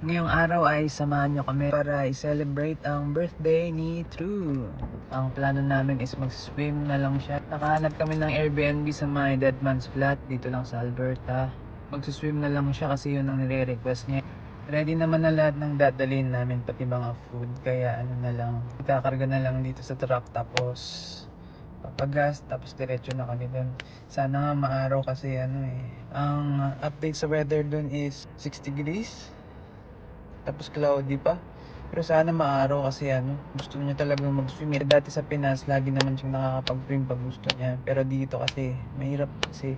Ngayong araw ay samahan nyo kami para i-celebrate ang birthday ni True. Ang plano namin is mag-swim na lang siya. Nakahanap kami ng Airbnb sa my dead man's flat dito lang sa Alberta. Mag-swim na lang siya kasi yun ang nire-request niya. Ready naman na lahat ng dadalhin namin, pati mga food. Kaya ano na lang, ikakarga na lang dito sa truck tapos papagas, tapos diretso na kami dun. Sana nga maaraw kasi ang update sa weather dun is 6 degrees. Tapos cloudy pa. Pero sana maaraw kasi gusto niya talagang mag-swim. Dati sa Pinas, lagi naman siyang nakakapag-swim pag gusto niya. Pero dito kasi, mahirap kasi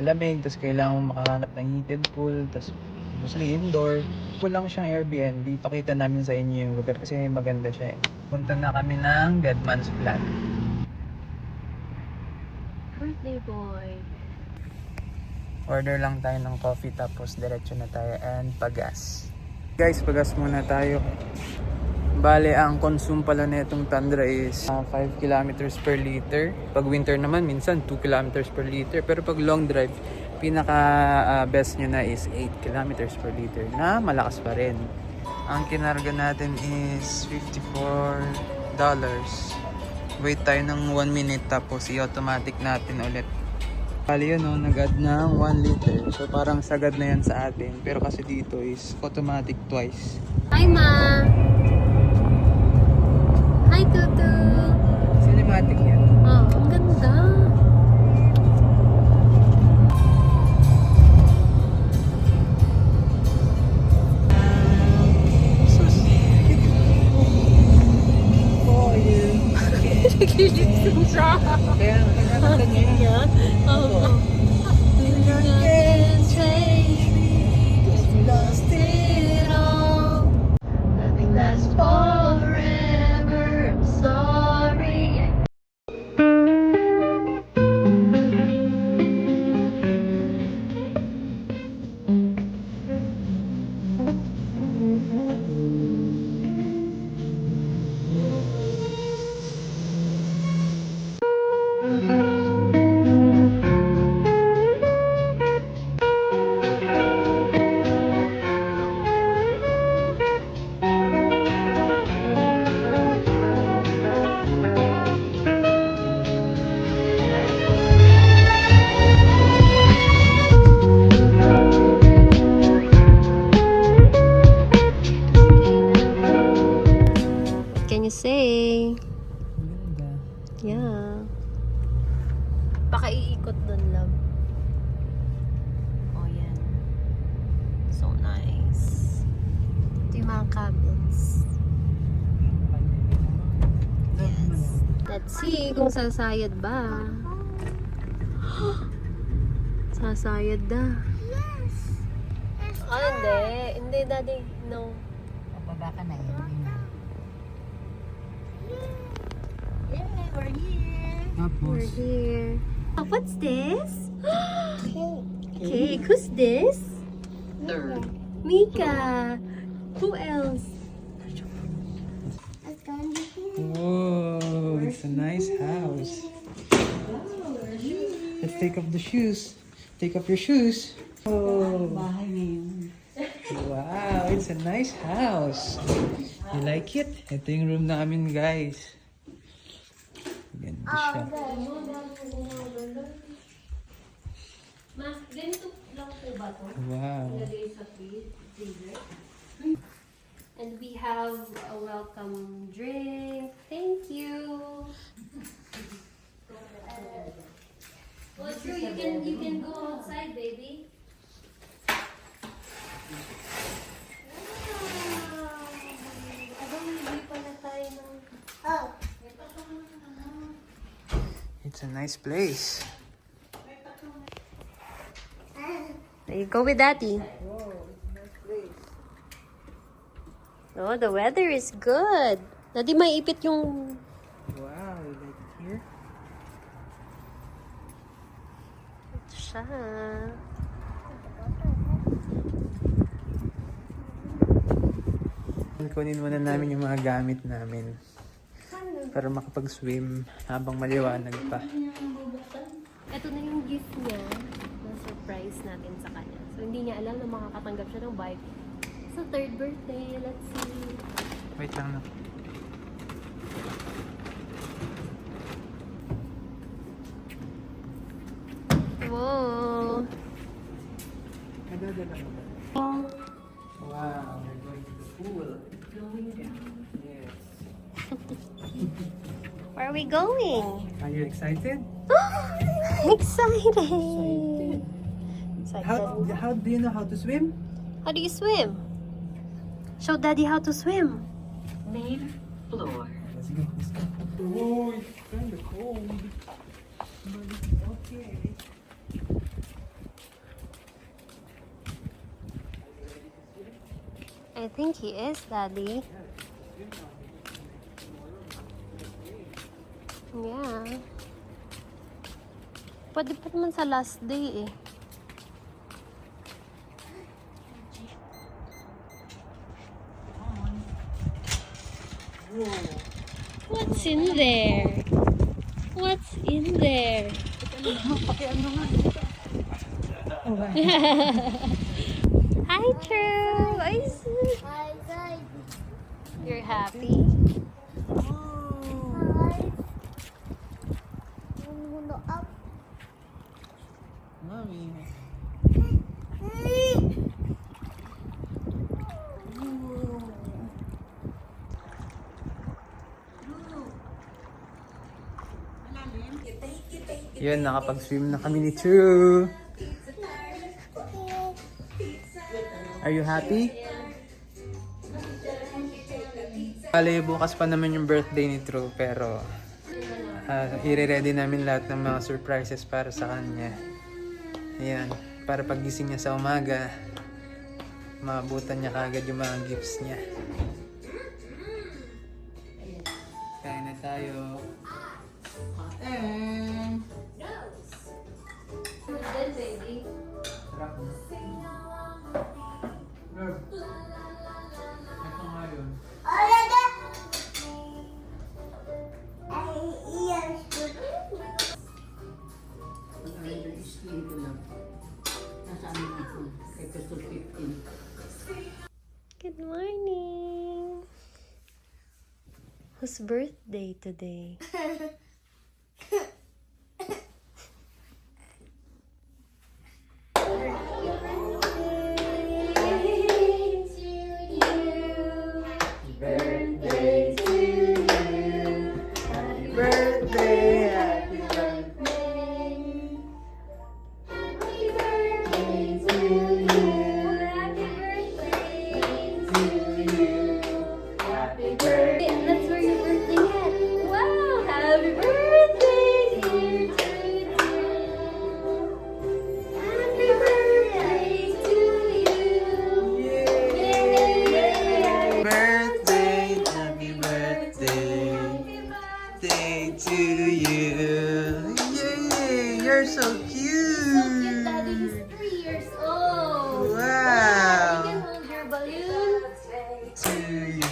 malamig. Tapos kailangan mo makahanap ng heated pool. Tapos mostly indoor. Kulang siyang Airbnb. Pakita namin sa inyo yung lugar kasi maganda siya eh. Punta na kami ng Dead Man's Flat. Birthday boy. Order lang tayo ng coffee tapos diretso na tayo and pagas. Guys, pagas muna tayo. Bale, ang consume pala netong Tundra is 5 kilometers per liter. Pag winter naman, minsan 2 kilometers per liter. Pero pag long drive, pinaka best nyo na is 8 kilometers per liter na malakas pa rin. Ang kinarga natin is $54. Wait tayo ng 1 minute tapos i-automatic natin ulit. Bali yun nag-add ng 1 liter. So parang sagad na yan sa atin. Pero kasi dito is automatic twice. Hi, Ma! Hi, Tutu! Cinematic yan. Oh, ang ganda! So sweet. For you. Nakikilig siya! Kaya nakakanta niya yan. Oo. Lost it all. Nothing lasts forever. I'm sorry. Can you say? Ganda. Yeah. Baka iikot dun, love. Oh, yan. So nice. Ito yung mga cabins. Yes. Let's see kung sasayad ba. Sasayad da. Yes. Ah, hindi. Hindi, daddy. No. Pababa ka na yun. Yeah, we're here. Tapos, We're here. Oh, what's this? Cake. Cake. Who's this? Mika. Who else? It's gonna be here. whoa, it's a nice house. Let's take off the shoes. Take off your shoes. Oh, Bahay ngayon. wow, it's a nice house. You like it? Ito yung room namin, guys. Ganda siya. Ma, ganito lang po ba to? Wow. Lagay sa freezer. And we have a welcome drink. Thank you. Well, true, you can go outside, baby. Wow! Abang hindi pala tayo ng... Oh. It's a nice place. There you go with Daddy. Oh, the weather is good. Daddy, may ipit yung... Wow, you like it here? Ito siya. Kunin muna namin yung mga gamit namin para makapag-swim habang maliwanag pa. Ito na yung gift niya na surprise natin sa kanya. So, hindi niya alam na makakatanggap siya ng bike sa third birthday. Let's see. Wait lang na. Whoa. Nadadala mo ba? Wow, we're going to the pool. Yes. Where are we going? Are you excited? Excited. How do you know how to swim? How do you swim? Show Daddy how to swim. Main floor. Let's go. Let's go. Oh, it's kind of cold. But it's okay. I think he is, Daddy. Yeah. Pwede pa naman sa last day eh. What's in there? What's in there? Hi, True. I see. You're happy? Mommy. Yun, nakapag-swim na kami ni True. Are you happy? Bale, bukas pa naman yung birthday ni True, pero i-ready namin lahat ng mga surprises para sa kanya. Ayan, para pagising niya sa umaga, maabutan niya kagad yung mga gifts niya. Kain na tayo. Good, baby. Sarap mo. Lord. Ito nga yun. Good morning. Whose birthday today? Birthday to you. Happy birthday, happy birthday. Happy birthday to you. To you. Happy birthday. That's where your birthday at. Wow! Happy birthday, dear Tutu. Happy birthday to you. Yay! Birthday, happy birthday. Day to you. Yay! You're so Look at cute. Daddy, he's 3 years old. Wow. You can hold your balloon. To you.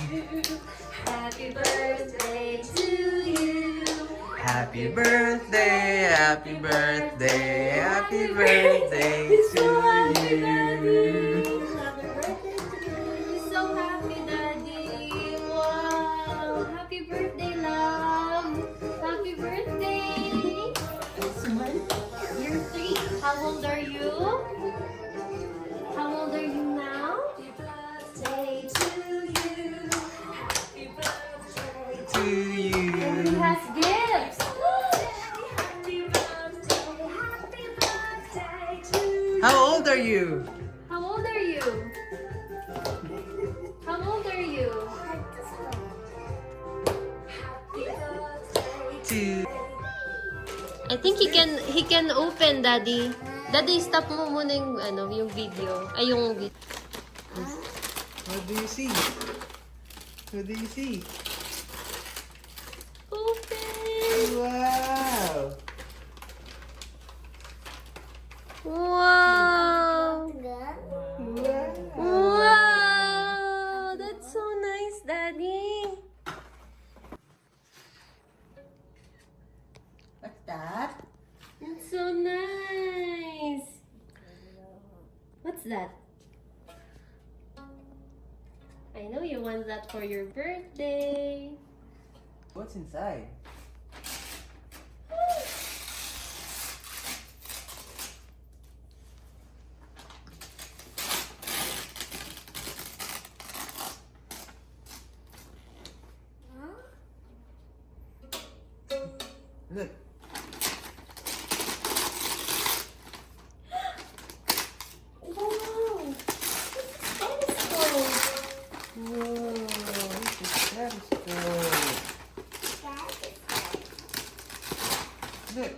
Happy birthday to you. Happy birthday, happy birthday, happy birthday to you. He's so happy, Daddy. Wow. Happy birthday, love. Happy birthday. You're 3. How old are you? How old are you now? Happy birthday to you. Happy birthday To you. He has gifts. How old are you? How old are you? How old are you? To I think he can open, Daddy. Daddy, stop mo muna yung yung video. Ay, yung video. What do you see? What do you see? Open! Wow! Wow! Wow! That's so nice, Daddy. What's that? That's so nice. What's that? that for your birthday. What's inside? Look. Wow! Whoa, this is stethoscope. Look.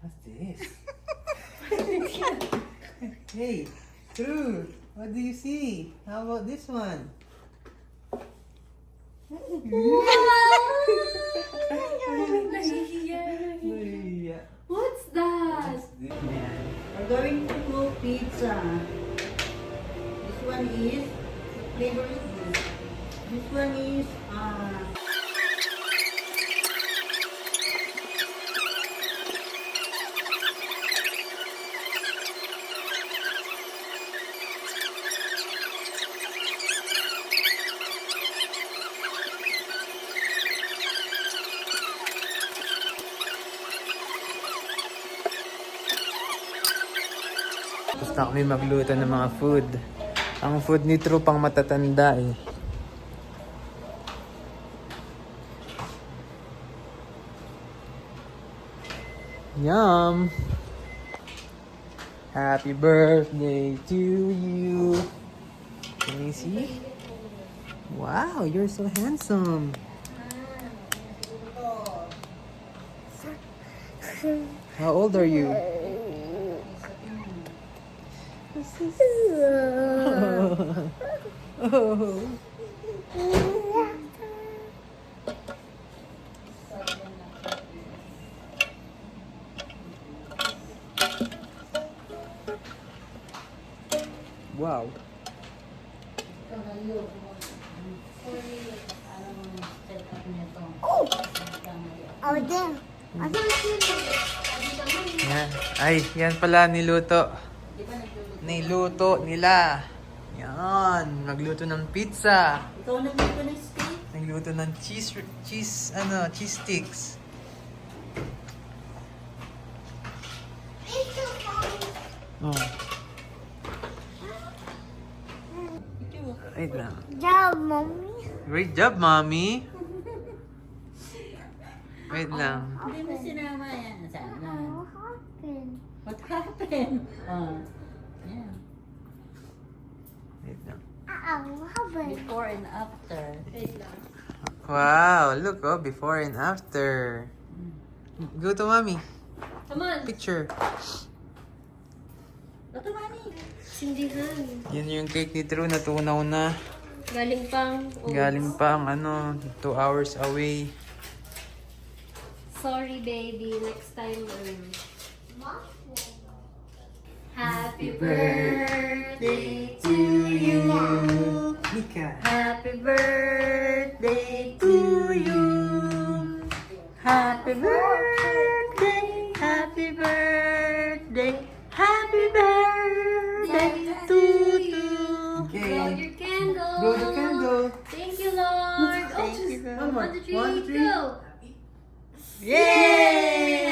What's this? Hey, True. What do you see? How about this one? Yeah. What's that? We're going to cook pizza. This one is, what flavor is this? This one is, Tapos na kami magluto ng mga food. Ang food ni True pang matatanda eh. Yum! Happy birthday to you! Can you see? Wow, you're so handsome! How old are you? Oh. Wow. Oh, damn. I don't see Yan. Ay, yan pala niluto. Niluto nila. Yan. Nagluto ng pizza. ikaw nagluto ng steak? Nagluto ng cheese sticks. Oh. Wait lang. job, mommy. Great job, mommy. Wait lang. Hindi mo sinama yan. Sana. What happened? What happened? Yeah. Wait lang. What happened? Before and after. Wow, look oh, before and after. Go to mommy. Come on. Picture. Ito, Manny. Sindihan. Yan yung cake ni True, natunaw na. Galing pang... Galing pa ang 2 hours away. Sorry, baby. Next time. Happy birthday to you. Mika. Happy birthday to you. Happy birthday. Happy birthday. Happy birthday to you. Blow your candle. Blow the candle. Thank you, Lord. Thank you, Lord. 1, 2, 3, 1, 2, 3. go. Yay!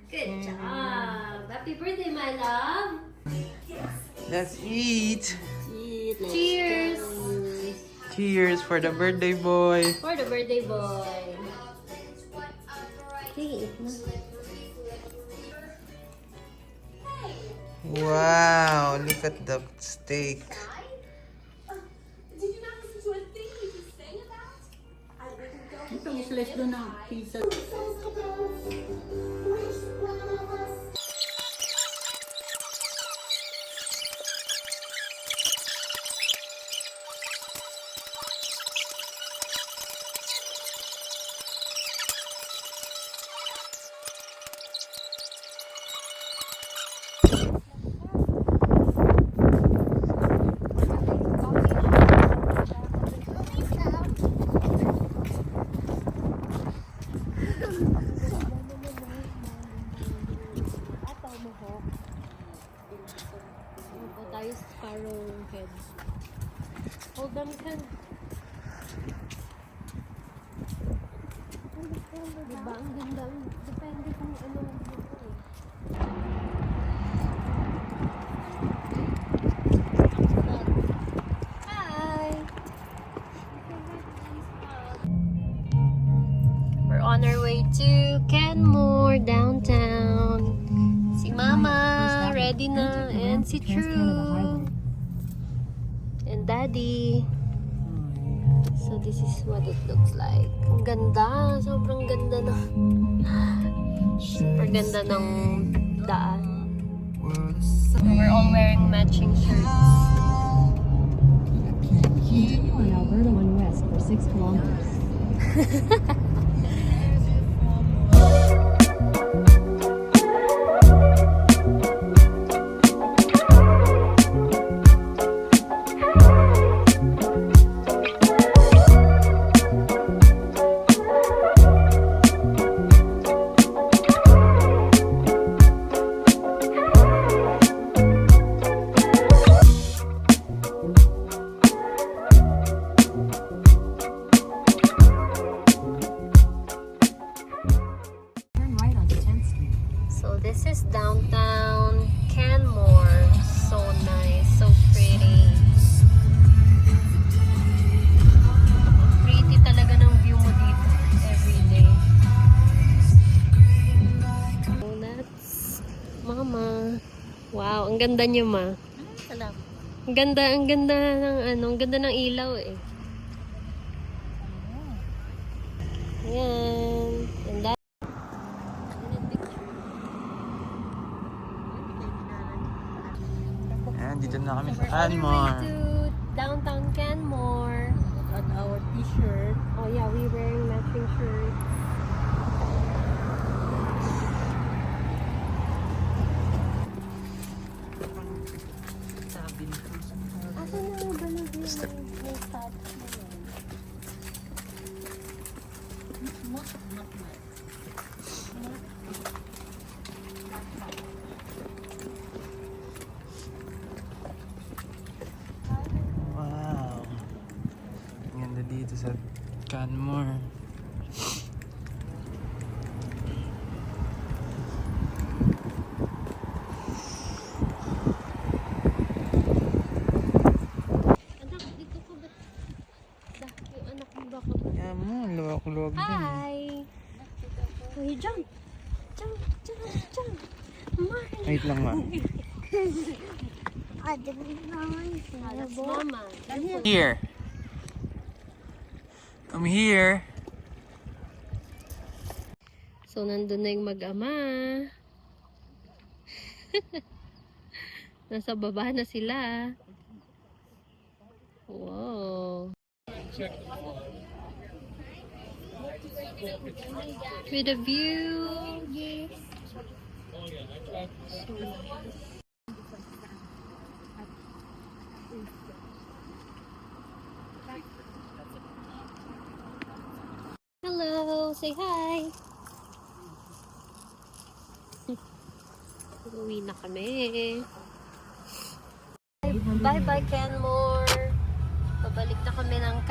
Good job. Happy birthday, my love. Let's eat. Cheers. Cheers for the birthday boy. For the birthday boy. Sige, eat na. Wow, look at the steak. Itong slice doon ng pizza. yung head. Hold on, Ken. Diba? Ang ganda. Depende kung ano ang gusto eh. Hi! We're on our way to Kenmore downtown. Si Mama, ready na, and si True. And Daddy. So this is what it looks like. Ang ganda, sobrang ganda na. Super ganda ng daan. We're all wearing matching shirts. Continue on Alberta 1 West for 6 kilometers. Turn right onto 10th Street. So this is downtown Canmore. So nice, so pretty. Pretty talaga ng view mo dito every day. Donuts. Mama. Wow, ang ganda niyo, Ma. Salamat. Ang ganda ng ano, ang ganda ng ilaw eh. Ayan. And that Ayan, dito na kami sa we're on our way Canmore. to downtown Canmore. On our t-shirt. Oh yeah, we wearing matching shirts. Asa na ba na may start na yan? Wow. Ang ganda dito sa Canmore. Anak, dito ka ba? Yung anak mo baka ba? Yan mo, luwak-luwag din. Hi! Uy, jump! Jump! Jump! Mark! Wait lang, ma. I didn't know That's Mama. Here. Come here. So, nandun na yung mag-ama. Nasa baba na sila. Wow. With a view. Hello, say hi. Uwi na kami. Bye-bye, Kenmore. Pabalik na kami ng